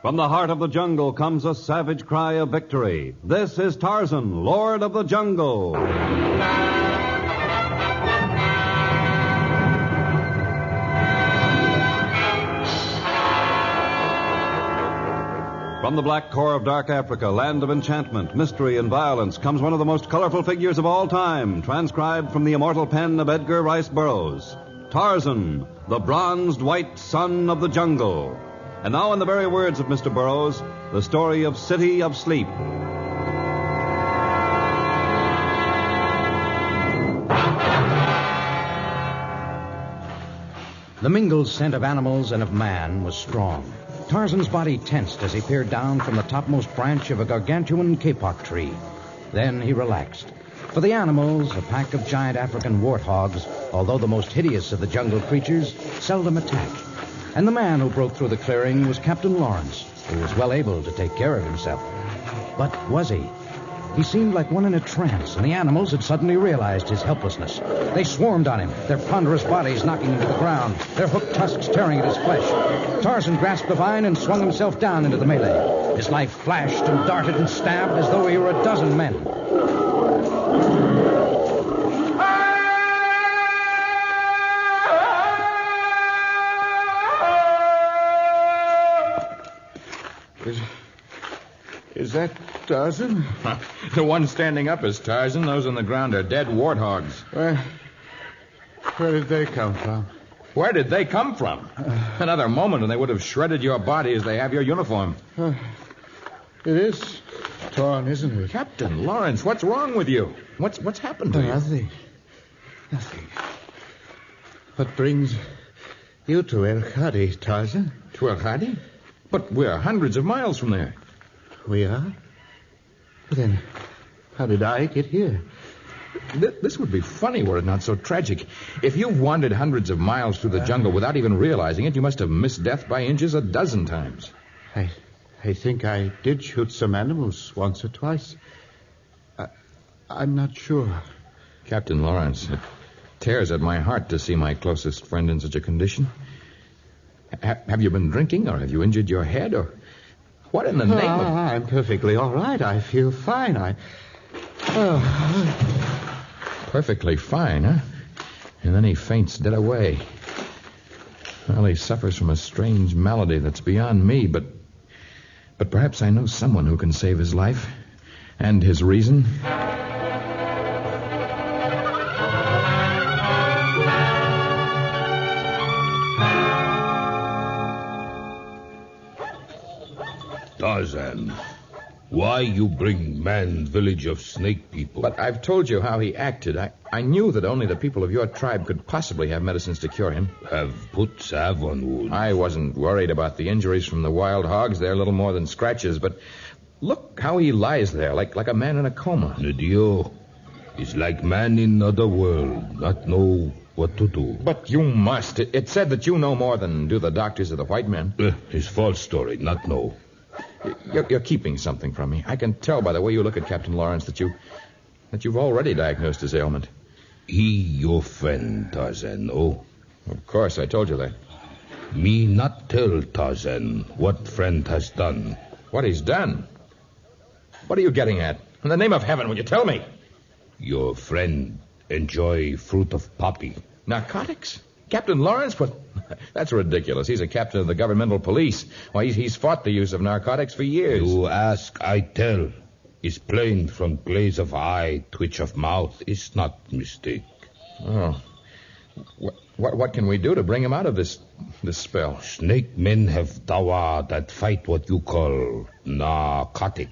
From the heart of the jungle comes a savage cry of victory. This is Tarzan, Lord of the Jungle. From the black core of dark Africa, land of enchantment, mystery, and violence, comes one of the most colorful figures of all time, transcribed from the immortal pen of Edgar Rice Burroughs. Tarzan, the bronzed white son of the jungle. And now, in the very words of Mr. Burroughs, the story of City of Sleep. The mingled scent of animals and of man was strong. Tarzan's body tensed as he peered down from the topmost branch of a gargantuan kapok tree. Then he relaxed. For the animals, a pack of giant African warthogs, although the most hideous of the jungle creatures, seldom attack. And the man who broke through the clearing was Captain Lawrence, who was well able to take care of himself. But was he? He seemed like one in a trance, and the animals had suddenly realized his helplessness. They swarmed on him, their ponderous bodies knocking him to the ground, their hooked tusks tearing at his flesh. Tarzan grasped the vine and swung himself down into the melee. His knife flashed and darted and stabbed as though he were a dozen men. Is that Tarzan? The one standing up is Tarzan. Those on the ground are dead warthogs. Where did they come from? Where did they come from? Another moment and they would have shredded your body as they have your uniform. It is torn, isn't it? Captain Lawrence, what's wrong with you? What's happened to you? Nothing. What brings you to El Khadi, Tarzan? To El Khadi? But we're hundreds of miles from there. We are? Then how did I get here? This would be funny were it not so tragic. If you've wandered hundreds of miles through the jungle without even realizing it, you must have missed death by inches a dozen times. I think I did shoot some animals once or twice. I'm not sure. Captain Lawrence, it tears at my heart to see my closest friend in such a condition. Have you been drinking, or have you injured your head, or what in the name of... I'm perfectly all right. I feel fine. Perfectly fine, huh? And then he faints dead away. Well, he suffers from a strange malady that's beyond me, but perhaps I know someone who can save his life and his reason. Tarzan, why you bring man village of snake people? But I've told you how he acted. I knew that only the people of your tribe could possibly have medicines to cure him. Have put salve on wound. I wasn't worried about the injuries from the wild hogs. They're little more than scratches, but look how he lies there, like a man in a coma. Nadio is like man in other world, not know what to do. But you must. It said that you know more than do the doctors of the white men. It's false story, not know. You're keeping something from me. I can tell by the way you look at Captain Lawrence that you've already diagnosed his ailment. He your friend, Tarzan, oh? Of course, I told you that. Me not tell Tarzan what friend has done. What he's done? What are you getting at? In the name of heaven, will you tell me? Your friend enjoy fruit of poppy. Narcotics? Captain Lawrence? What? That's ridiculous. He's a captain of the governmental police. Why, he's fought the use of narcotics for years. You ask, I tell. It's plain from glaze of eye, twitch of mouth. It's not mistake. Oh. What can we do to bring him out of this spell? Snake men have dawa that fight what you call narcotic.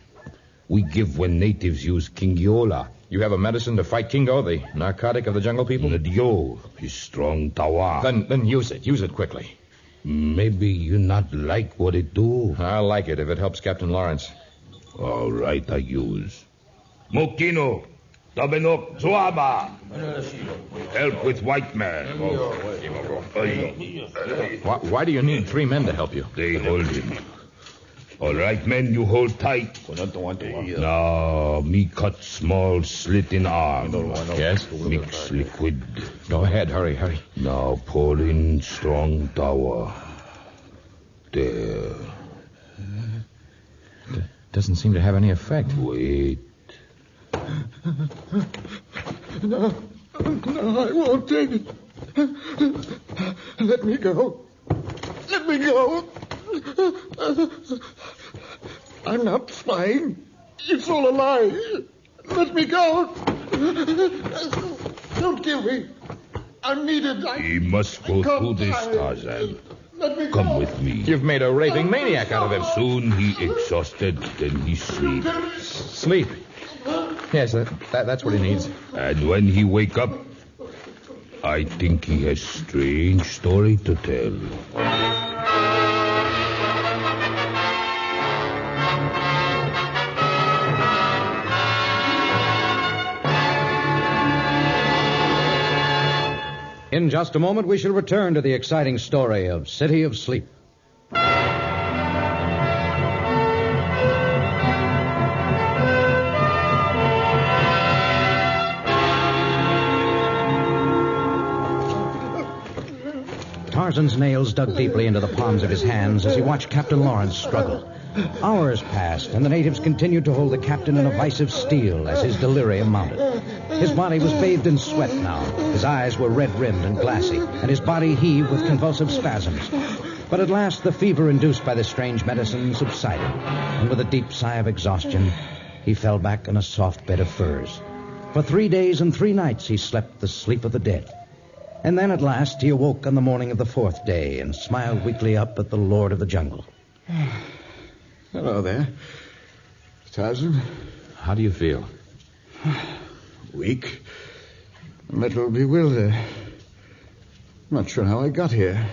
We give when natives use kingiola. You have a medicine to fight Kingo, the narcotic of the jungle people? Nadio is strong tawa. Then use it. Use it quickly. Maybe you not like what it do. I'll like it if it helps Captain Lawrence. All right, I use. Mokino, Tabenok, Zuaba. Help with white man. Why do you need 3 men to help you? They hold him. All right, men, you hold tight. Now, me cut small slit in arm. Yes? Mix liquid. Go ahead, hurry. Now pour in strong tower. There. Doesn't seem to have any effect. Wait. No, I won't take it. Let me go. Let me go. I'm not flying. It's all a lie. Let me go. Don't kill me. I'm needed. He must go through this, Tarzan. Let me Come go. with me. You've made a raving maniac out of him. Soon he exhausted, then he sleep. Sleep. Yes, that's what he needs. And when he wake up, I think he has strange story to tell. In just a moment, we shall return to the exciting story of City of Sleep. Tarzan's nails dug deeply into the palms of his hands as he watched Captain Lawrence struggle. Hours passed, and the natives continued to hold the captain in a vice of steel as his delirium mounted. His body was bathed in sweat now. His eyes were red-rimmed and glassy, and his body heaved with convulsive spasms. But at last, the fever induced by the strange medicine subsided, and with a deep sigh of exhaustion, he fell back on a soft bed of furs. For 3 days and 3 nights he slept the sleep of the dead. And then at last he awoke on the morning of the 4th day and smiled weakly up at the Lord of the Jungle. Hello there. Tarzan. How do you feel? Weak. A little bewildered. Not sure how I got here.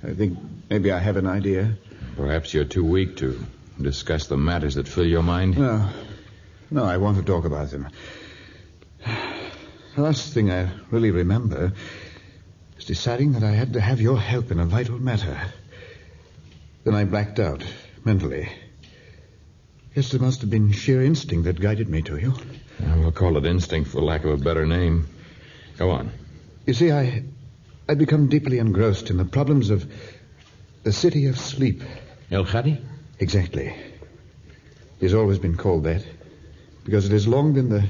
I think maybe I have an idea. Perhaps you're too weak to discuss the matters that fill your mind. No, I want to talk about them. The last thing I really remember is deciding that I had to have your help in a vital matter. Then I blacked out, mentally. Guess there must have been sheer instinct that guided me to you. We'll call it instinct for lack of a better name. Go on. You see, I'd become deeply engrossed in the problems of the City of Sleep. El Khadi? Exactly. It has always been called that, because it has long been the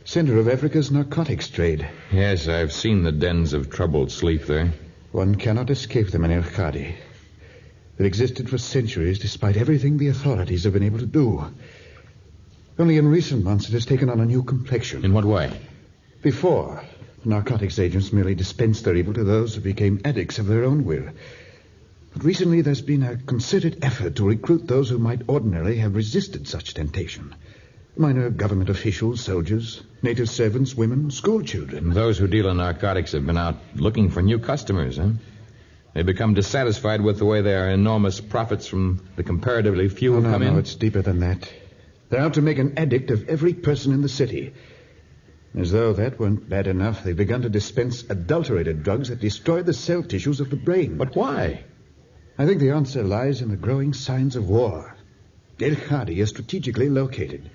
center of Africa's narcotics trade. Yes, I've seen the dens of troubled sleep there. One cannot escape them in El Khadi. They've existed for centuries, despite everything the authorities have been able to do. Only in recent months it has taken on a new complexion. In what way? Before, narcotics agents merely dispensed their evil to those who became addicts of their own will. But recently there's been a concerted effort to recruit those who might ordinarily have resisted such temptation. Minor government officials, soldiers, native servants, women, school children. Those who deal in narcotics have been out looking for new customers, huh? They become dissatisfied with the way their enormous profits from the comparatively few who come in. No, it's deeper than that. They're out to make an addict of every person in the city. As though that weren't bad enough, they've begun to dispense adulterated drugs that destroy the cell tissues of the brain. But why? I think the answer lies in the growing signs of war. El Khadi is strategically located,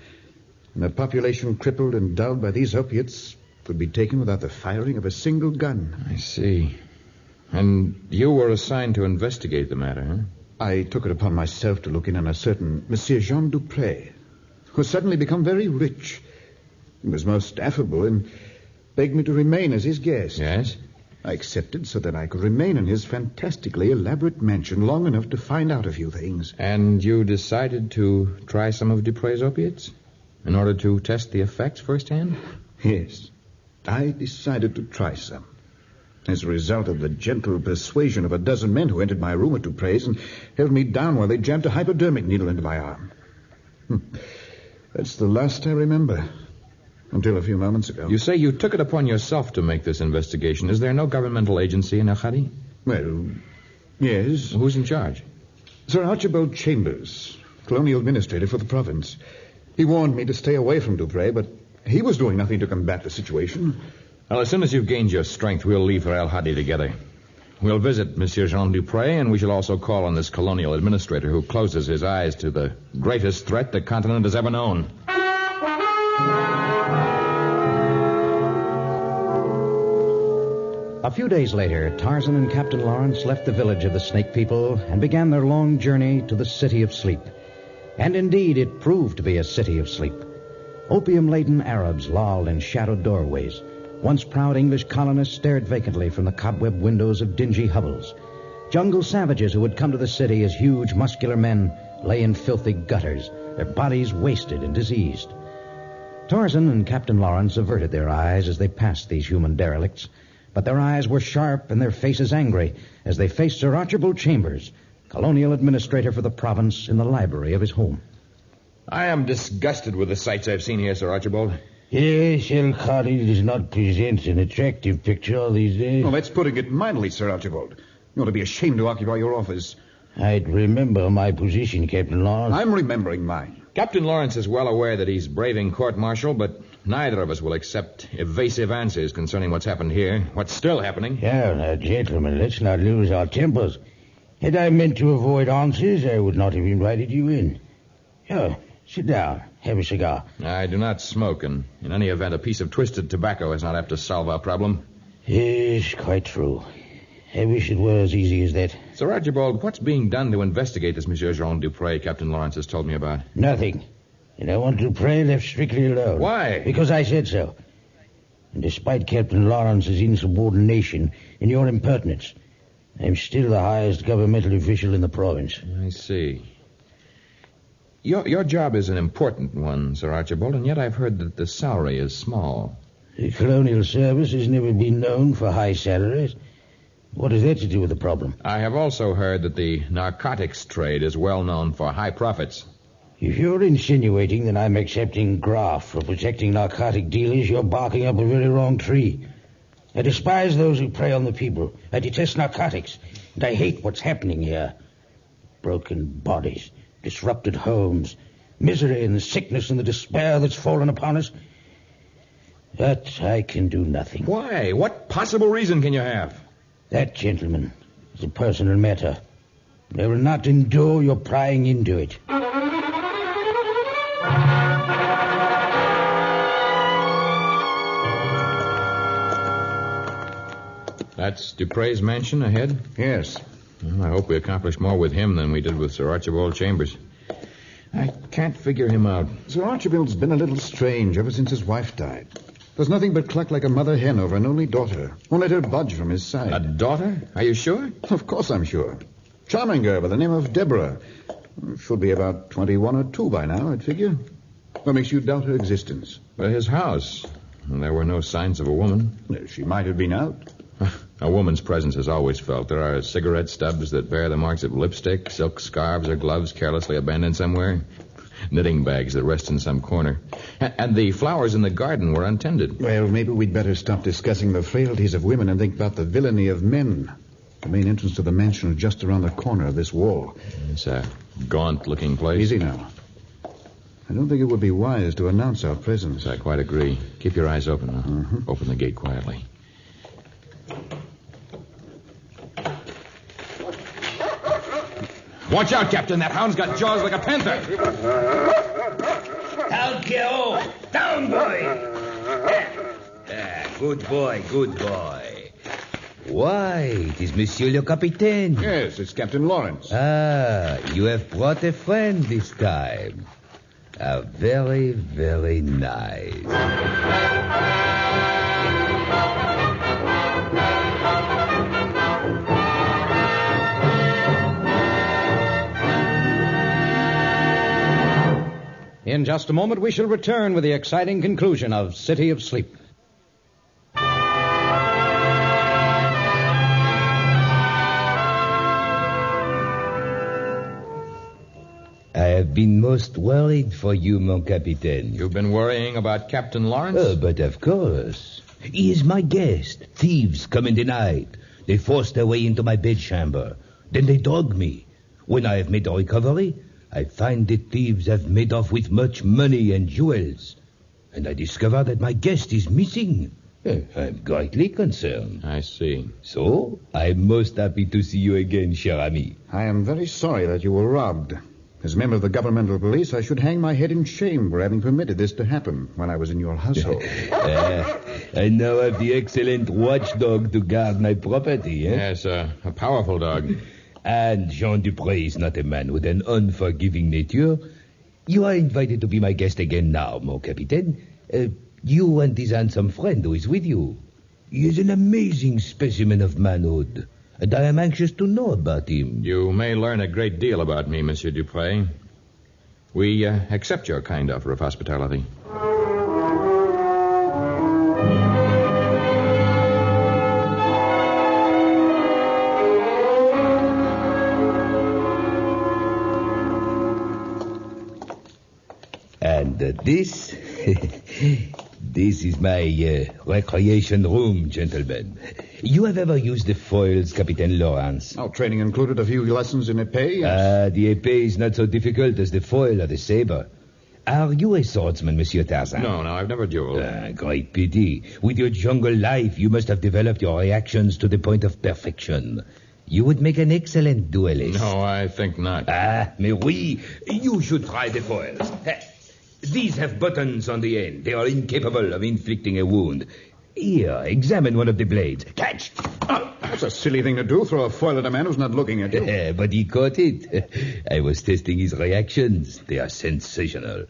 and a population crippled and dulled by these opiates could be taken without the firing of a single gun. I see. And you were assigned to investigate the matter, huh? I took it upon myself to look in on a certain Monsieur Jean Dupré, who suddenly become very rich. He was most affable and begged me to remain as his guest. Yes? I accepted so that I could remain in his fantastically elaborate mansion long enough to find out a few things. And you decided to try some of Dupré's opiates in order to test the effects firsthand? Yes. I decided to try some. As a result of the gentle persuasion of a dozen men who entered my room at Dupré's and held me down while they jammed a hypodermic needle into my arm. That's the last I remember. Until a few moments ago. You say you took it upon yourself to make this investigation. Is there no governmental agency in El Khadi? Well, yes. Who's in charge? Sir Archibald Chambers, colonial administrator for the province. He warned me to stay away from Dupré, but he was doing nothing to combat the situation. Well, as soon as you've gained your strength, we'll leave for El Khadi together. We'll visit Monsieur Jean Dupré, and we shall also call on this colonial administrator who closes his eyes to the greatest threat the continent has ever known. A few days later, Tarzan and Captain Lawrence left the village of the Snake People and began their long journey to the City of Sleep. And indeed, it proved to be a city of sleep. Opium-laden Arabs lolled in shadowed doorways. Once proud English colonists stared vacantly from the cobweb windows of dingy hovels. Jungle savages who had come to the city as huge, muscular men lay in filthy gutters, their bodies wasted and diseased. Tarzan and Captain Lawrence averted their eyes as they passed these human derelicts, but their eyes were sharp and their faces angry as they faced Sir Archibald Chambers, colonial administrator for the province, in the library of his home. I am disgusted with the sights I've seen here, Sir Archibald. Yes, El Khadi does not present an attractive picture these days. Well, that's putting it mildly, Sir Archibald. You ought to be ashamed to occupy your office. I'd remember my position, Captain Lawrence. I'm remembering mine. Captain Lawrence is well aware that he's braving court-martial, but neither of us will accept evasive answers concerning what's happened here, what's still happening. Now, gentlemen, let's not lose our tempers. Had I meant to avoid answers, I would not have invited you in. Here, sit down. Have a cigar. I do not smoke, and in any event, a piece of twisted tobacco is not apt to solve our problem. Yes, quite true. I wish it were as easy as that. Sir Archibald, what's being done to investigate this Monsieur Jean Dupré Captain Lawrence has told me about? Nothing. And I want Dupré left strictly alone. Why? Because I said so. And despite Captain Lawrence's insubordination and your impertinence, I'm still the highest governmental official in the province. I see. Your job is an important one, Sir Archibald, and yet I've heard that the salary is small. The colonial service has never been known for high salaries. What has that to do with the problem? I have also heard that the narcotics trade is well known for high profits. If you're insinuating that I'm accepting graft for protecting narcotic dealers, you're barking up a very wrong tree. I despise those who prey on the people. I detest narcotics. And I hate what's happening here. Broken bodies, disrupted homes, misery and the sickness and the despair that's fallen upon us. But I can do nothing. Why? What possible reason can you have? That, gentlemen, is a personal matter. I will not endure your prying into it. That's Dupré's mansion ahead? Yes. Well, I hope we accomplish more with him than we did with Sir Archibald Chambers. I can't figure him out. Sir Archibald's been a little strange ever since his wife died. Does nothing but cluck like a mother hen over an only daughter. Won't let her budge from his side. A daughter? Are you sure? Of course I'm sure. Charming girl by the name of Deborah. Should be about 21 or 2 by now, I'd figure. What makes you doubt her existence? But his house. There were no signs of a woman. She might have been out. A woman's presence is always felt. There are cigarette stubs that bear the marks of lipstick, silk scarves or gloves carelessly abandoned somewhere, knitting bags that rest in some corner. And the flowers in the garden were untended. Well, maybe we'd better stop discussing the frailties of women and think about the villainy of men. The main entrance to the mansion is just around the corner of this wall. It's a gaunt-looking place. Easy now. I don't think it would be wise to announce our presence. I quite agree. Keep your eyes open now. Mm-hmm. Open the gate quietly. Watch out, Captain. That hound's got jaws like a panther. Down, Keo. Down, boy. Good boy, good boy. Why, it is Monsieur le Capitaine. Yes, it's Captain Lawrence. You have brought a friend this time. Very, very nice. In just a moment, we shall return with the exciting conclusion of City of Sleep. I have been most worried for you, mon capitaine. You've been worrying about Captain Lawrence? But of course. He is my guest. Thieves come in the night. They forced their way into my bedchamber. Then they drug me. When I have made a recovery, I find the thieves have made off with much money and jewels. And I discover that my guest is missing. I'm greatly concerned. I see. So, I'm most happy to see you again, cher ami. I am very sorry that you were robbed. As a member of the governmental police, I should hang my head in shame for having permitted this to happen when I was in your household. I now have the excellent watchdog to guard my property, eh? Yes, a powerful dog. And Jean Dupré is not a man with an unforgiving nature, You are invited to be my guest again now, mon capitaine. You and his handsome friend who is with you. He is an amazing specimen of manhood, and I am anxious to know about him. You may learn a great deal about me, Monsieur Dupré. We accept your kind offer of hospitality. And this... This is my recreation room, gentlemen. You have ever used the foils, Captain Lawrence? Oh, training included a few lessons in épée, yes. The épée is not so difficult as the foil or the saber. Are you a swordsman, Monsieur Tarzan? No, I've never dueled. Great pity. With your jungle life, you must have developed your reactions to the point of perfection. You would make an excellent duelist. No, I think not. Mais oui. You should try the foils. These have buttons on the end. They are incapable of inflicting a wound. Here, examine one of the blades. Catch! Oh, that's a silly thing to do, throw a foil at a man who's not looking at you. But he caught it. I was testing his reactions. They are sensational.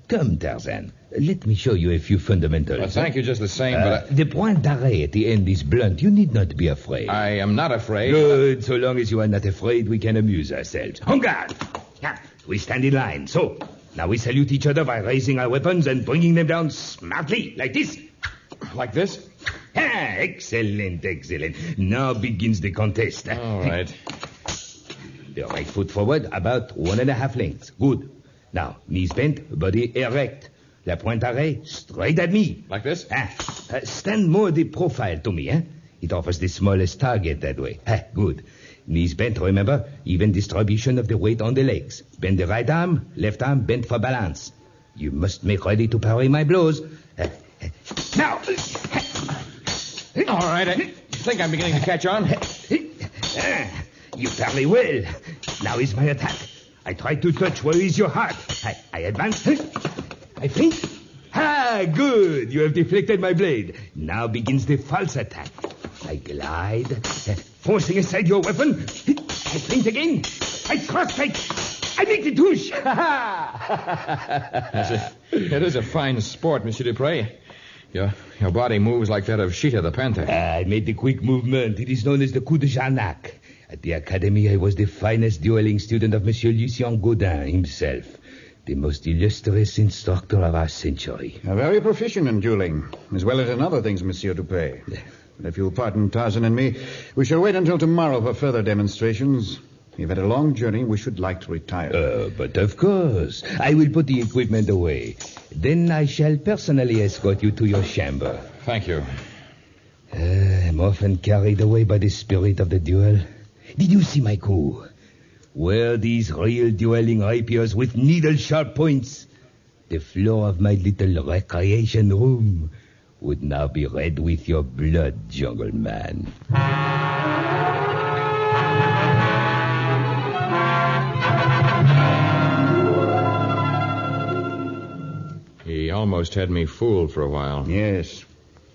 Come, Tarzan. Let me show you a few fundamentals. Well, thank you just the same, but... The point d'arrêt at the end is blunt. You need not be afraid. I am not afraid. Good. So long as you are not afraid, we can amuse ourselves. En garde! We stand in line. So... Now we salute each other by raising our weapons and bringing them down smartly, like this. Like this? Excellent. Now begins the contest. All right. The right foot forward, about 1.5 lengths. Good. Now, knees bent, body erect. La pointe arrêt, straight at me. Like this? Stand more the profile to me, It offers the smallest target that way. Good. Knees bent, remember? Even distribution of the weight on the legs. Bend the right arm, left arm bent for balance. You must make ready to parry my blows. Now! All right, I think I'm beginning to catch on. You parry well. Now is my attack. I try to touch where is your heart. I advance. I feint. Good. You have deflected my blade. Now begins the false attack. I glide, forcing aside your weapon. I feint again. I thrust. I make the touche. It is a fine sport, Monsieur Dupré. Your body moves like that of Sheeta the panther. I made the quick movement. It is known as the coup de Jarnac. At the academy, I was the finest dueling student of Monsieur Lucien Gaudin himself. The most illustrious instructor of our century. Very proficient in dueling, as well as in other things, Monsieur Dupré. But if you'll pardon Tarzan and me, we shall wait until tomorrow for further demonstrations. We've had a long journey. We should like to retire. But of course. I will put the equipment away. Then I shall personally escort you to your chamber. Thank you. I'm often carried away by the spirit of the duel. Did you see my coup? Were these real dueling rapiers with needle-sharp points? The floor of my little recreation room would now be red with your blood, jungle man. He almost had me fooled for a while. Yes.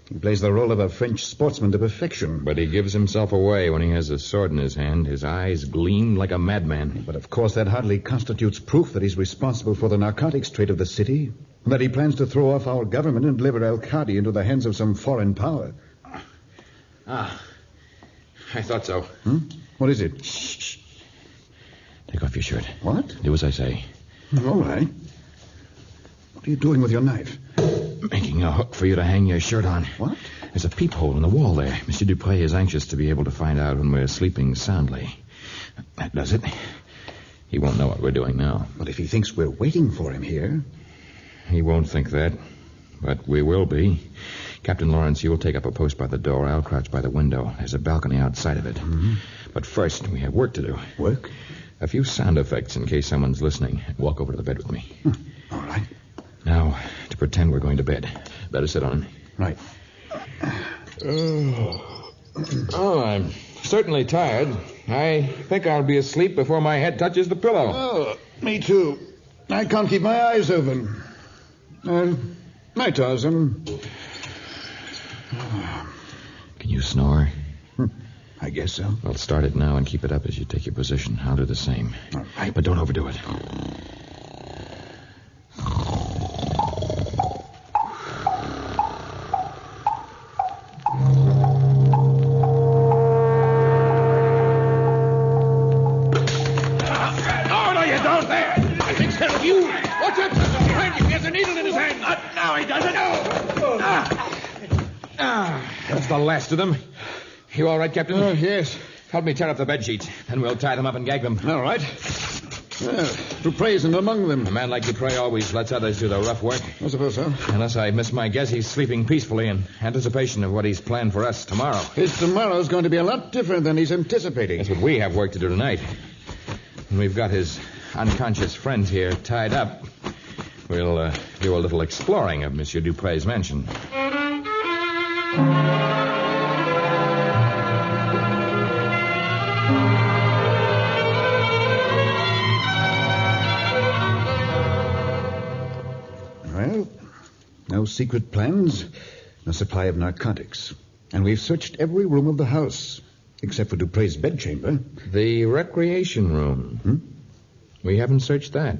He plays the role of a French sportsman to perfection. But he gives himself away when he has a sword in his hand. His eyes gleam like a madman. But of course that hardly constitutes proof that he's responsible for the narcotics trade of the city. That he plans to throw off our government and deliver El-Khadi into the hands of some foreign power. I thought so. What is it? Shh. Take off your shirt. What? Do as I say. All right. What are you doing with your knife? Making a hook for you to hang your shirt on. What? There's a peephole in the wall there. Monsieur Dupré is anxious to be able to find out when we're sleeping soundly. That does it. He won't know what we're doing now. But if he thinks we're waiting for him here... He won't think that, but we will be. Captain Lawrence, you will take up a post by the door. I'll crouch by the window. There's a balcony outside of it. Mm-hmm. But first, we have work to do. Work? A few sound effects in case someone's listening. Walk over to the bed with me. All right. Now, to pretend we're going to bed. Better sit on. Right. I'm certainly tired. I think I'll be asleep before my head touches the pillow. Oh, me too. I can't keep my eyes open. Night, Tarzan. Can you snore? I guess so. Well, start it now and keep it up as you take your position. I'll do the same. All right. But don't overdo it. That's the last of them. You all right, Captain? Yes. Help me tear up the bed sheets. Then we'll tie them up and gag them. All right. Dupre's isn't among them. A man like Dupre always lets others do the rough work. I suppose so. Unless I miss my guess, he's sleeping peacefully in anticipation of what he's planned for us tomorrow. His tomorrow's going to be a lot different than he's anticipating. That's what we have work to do tonight. When we've got his unconscious friends here tied up, we'll do a little exploring of Monsieur Dupre's mansion. Well, no secret plans, no supply of narcotics. And we've searched every room of the house, except for Dupre's bedchamber. The recreation room. We haven't searched that.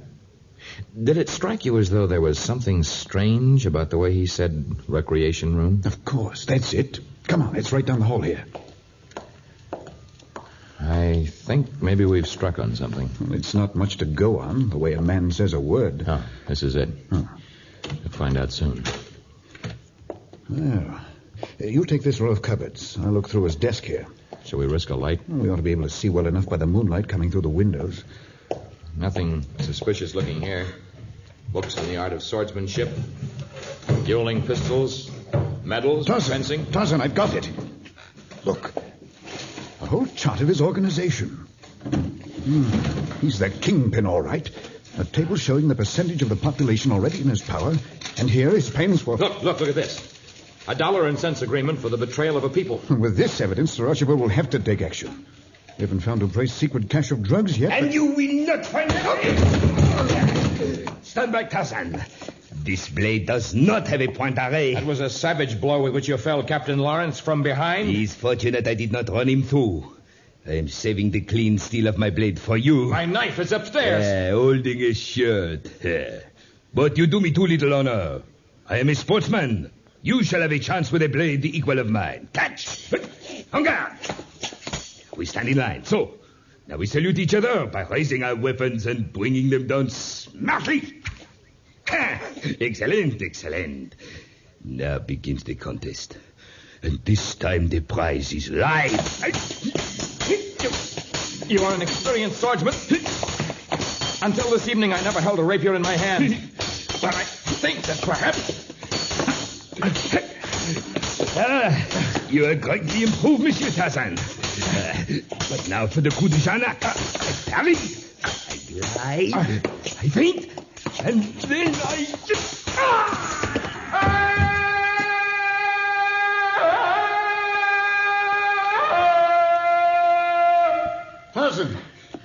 Did it strike you as though there was something strange about the way he said recreation room? Of course, that's it. Come on, it's right down the hall here. I think maybe we've struck on something. Well, it's not much to go on, the way a man says a word. Oh, this is it. Oh. We'll find out soon. Well, you take this row of cupboards. I'll look through his desk here. Shall we risk a light? Well, we ought to be able to see well enough by the moonlight coming through the windows. Nothing suspicious looking here. Books on the art of swordsmanship, dueling pistols, medals, fencing. Tarzan, I've got it. Look, a whole chart of his organization. He's the kingpin, all right. A table showing the percentage of the population already in his power. And here is pens for... Look at this. $1 and cents agreement for the betrayal of a people. With this evidence, Sir Archibald will have to take action. We haven't found Dupre's secret cache of drugs yet. And you will not find it. Stand back, Tarzan. This blade does not have a point array. That was a savage blow with which you fell Captain Lawrence from behind. He is fortunate I did not run him through. I am saving the clean steel of my blade for you. My knife is upstairs. Holding a shirt. But you do me too little honor. I am a sportsman. You shall have a chance with a blade the equal of mine. Catch! En garde! We stand in line. So, now we salute each other by raising our weapons and bringing them down smartly. Excellent. Now begins the contest. And this time the prize is life. You are an experienced swordsman. Until this evening, I never held a rapier in my hand. But I think that perhaps... You are greatly improved, Monsieur Tarzan. But now for the coup de Janac. I parry, I glide, I feint, and then I...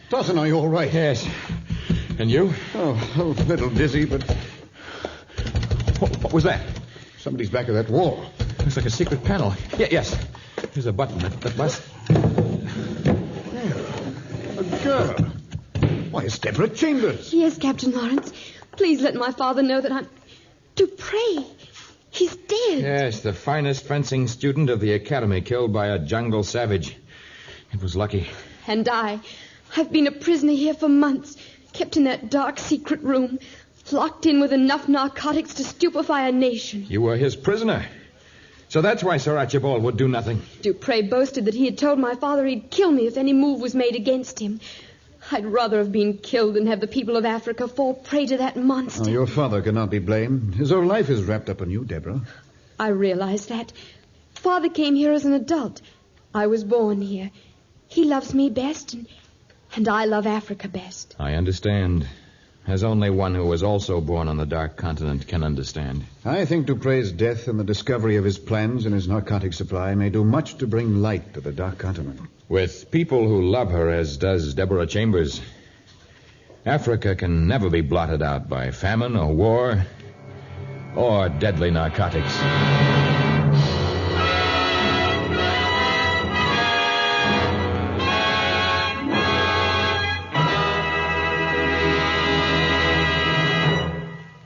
Tarzan, are you all right? Yes. And you? Oh, a little dizzy, but... What was that? Somebody's back of that wall. Looks like a secret panel. Yes. There's a button that must... A girl. Why, it's Deborah Chambers. Yes, Captain Lawrence. Please let my father know that I'm... Dupre. He's dead. Yes, the finest fencing student of the academy killed by a jungle savage. It was lucky. And I've been a prisoner here for months, kept in that dark secret room, locked in with enough narcotics to stupefy a nation. You were his prisoner. So that's why Sir Archibald would do nothing. Dupre boasted that he had told my father he'd kill me if any move was made against him. I'd rather have been killed than have the people of Africa fall prey to that monster. Oh, your father cannot be blamed. His whole life is wrapped up in you, Deborah. I realize that. Father came here as an adult. I was born here. He loves me best, and I love Africa best. I understand. As only one who was also born on the Dark Continent can understand. I think Dupre's death and the discovery of his plans and his narcotic supply may do much to bring light to the Dark Continent. With people who love her as does Deborah Chambers, Africa can never be blotted out by famine or war or deadly narcotics.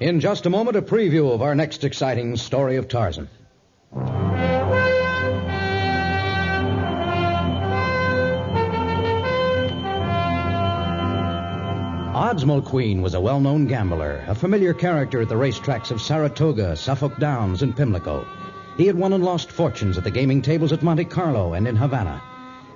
In just a moment, a preview of our next exciting story of Tarzan. Odds Mulqueen was a well-known gambler, a familiar character at the racetracks of Saratoga, Suffolk Downs, and Pimlico. He had won and lost fortunes at the gaming tables at Monte Carlo and in Havana.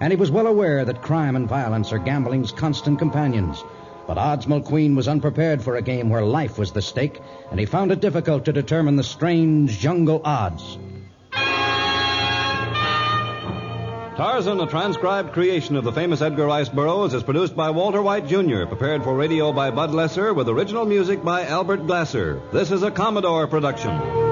And he was well aware that crime and violence are gambling's constant companions. But Oddsmill Queen was unprepared for a game where life was the stake, and he found it difficult to determine the strange jungle odds. Tarzan, a transcribed creation of the famous Edgar Rice Burroughs, is produced by Walter White, Jr., prepared for radio by Bud Lesser, with original music by Albert Glasser. This is a Commodore production.